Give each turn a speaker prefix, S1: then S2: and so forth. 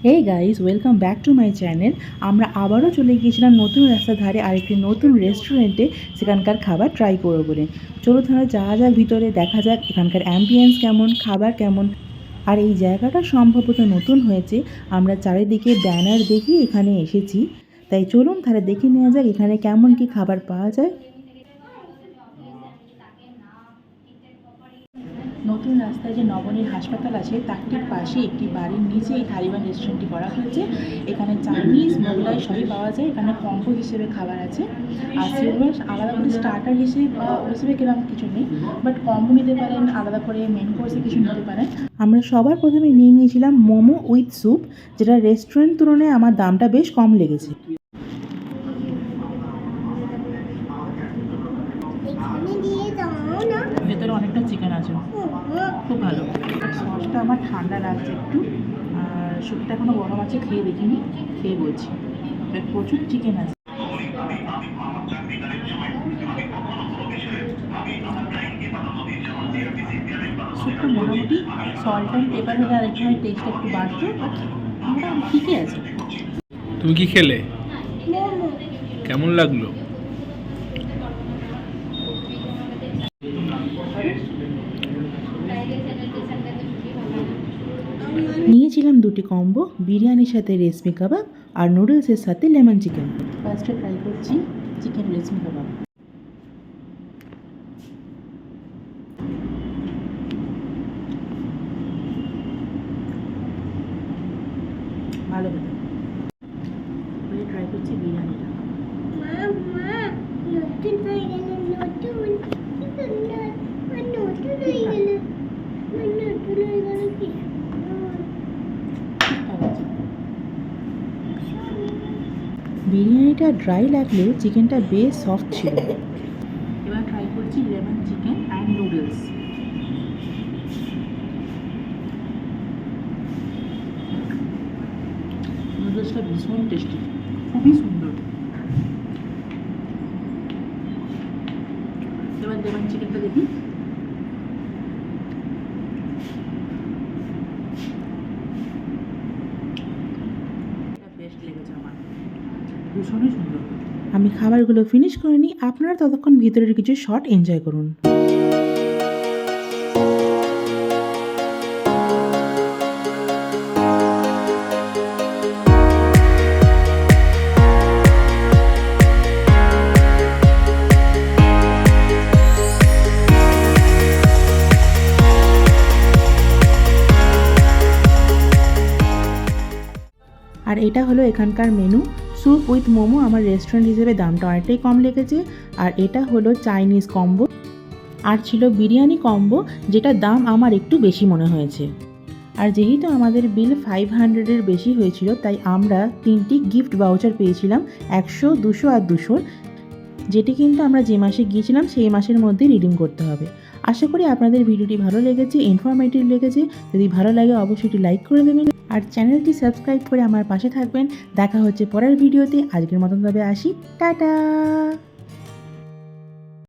S1: Hey guys, welcome back to my channel. আমরা আবারও চলে গিয়েছিলাম নতুন রাস্তার ধারে আরেকটি নতুন রেস্টুরেন্টে সেখানকার খাবার ট্রাই করবো বলে। চলো তাহলে যাওয়া যাক ভিতরে, দেখা যাক এখানকার অ্যাম্বিয়েন্স কেমন, খাবার কেমন। আর এই জায়গাটা সম্ভবত নতুন হয়েছে, আমরা চারিদিকে ব্যানার দেখে এখানে এসেছি। তাই চলুন তাহলে দেখে নেওয়া যাক এখানে কেমন কি খাবার পাওয়া যায়। নতুন রাস্তায় যে নবনীর হাসপাতাল আছে তার ঠিক পাশে একটি বাড়ির নিচে এই তালিবান রেস্টুরেন্টটি করা হয়েছে। এখানে চাইনিজ, মোগলাই সবই পাওয়া যায়। এখানে কম্বো হিসেবে খাবার আছে, আর সেগুলো আলাদা করে স্টার্টার হিসেবে কিরকম কিছু নেই, বাট কম্বো নিতে পারেন, আলাদা করে মেন কোর্সে কিছু নিতে পারেন। আমরা সবার প্রথমে নিয়ে নিয়েছিলাম মোমো উইথ স্যুপ, যেটা রেস্টুরেন্ট তুলনায় আমার দামটা বেশ কম লেগেছে। ভেতরে অনেকটা চিকেন আছে, খুব ভালো। সসটা আমার ঠান্ডা লাগছে একটু, আর স্যুপটা এখনো গরম আছে, খেয়ে দেখিনি, খেয়ে বলছি। প্রচুর চিকেন আছে। স্যুপটা মোটামুটি সল্ট অ্যান্ড পেপার হলে আরেকটু টেস্টটা একটু বাড়তো, বাট মোটামুটি ঠিকই আছে।
S2: তুমি কি খেলে, কেমন লাগলো?
S1: নিয়েছিলাম দুটি কম্বো, বিরিয়ানির সাথে রেশমি কাবাব আর নুডলসের সাথে লেমন চিকেন। ফার্স্টে ট্রাই করছি চিকেন রেশমি কাবাব। ভালো খেতে। ট্রাই করছি বিরিয়ানিটা। বিরিয়ানিটা ড্রাই লাগলেও চিকেনটা বেশ সফট ছিল। এবার ট্রাই করছি লেমন চিকেন অ্যান্ড নুডলস। নুডলসটা ভীষণ টেস্টি, খুবই সুন্দর। এবার লেমন চিকেনটা দেখি। বেস্ট লেগেছে আমার, ভীষণই সুন্দর। আমি খাবারগুলো ফিনিশ করে নিই, আপনারা ততক্ষণ ভিতরের কিছু শট এনজয় করুন। আর এটা হলো এখানকার মেনু, স্যুপ উইথ মোমো। আমার রেস্টুরেন্ট হিসেবে দামটা অনেকটাই কম লেগেছে। আর এটা হলো চাইনিজ কম্বো, আর ছিল বিরিয়ানি কম্বো, যেটা দাম আমার একটু বেশি মনে হয়েছে। আর যেহেতু আমাদের বিল 500-এর বেশি হয়েছিল, তাই আমরা 3টি গিফট ভাউচার পেয়েছিলাম, 100, 200 আর 200, যেটি কিন্তু আমরা যে মাসে গিয়েছিলাম সেই মাসের মধ্যে রিডিম করতে হবে। আশা করি আপনাদের ভিডিওটি ভালো লেগেছে, ইনফরমেটিভ লেগেছে। যদি ভালো লাগে অবশ্যই একটি লাইক করে দেবেন, আর চ্যানেলটি সাবস্ক্রাইব করে আমার পাশে থাকবেন। দেখা হচ্ছে পরের ভিডিওতে। আজকের মতন ভাবে আসি, টাটা।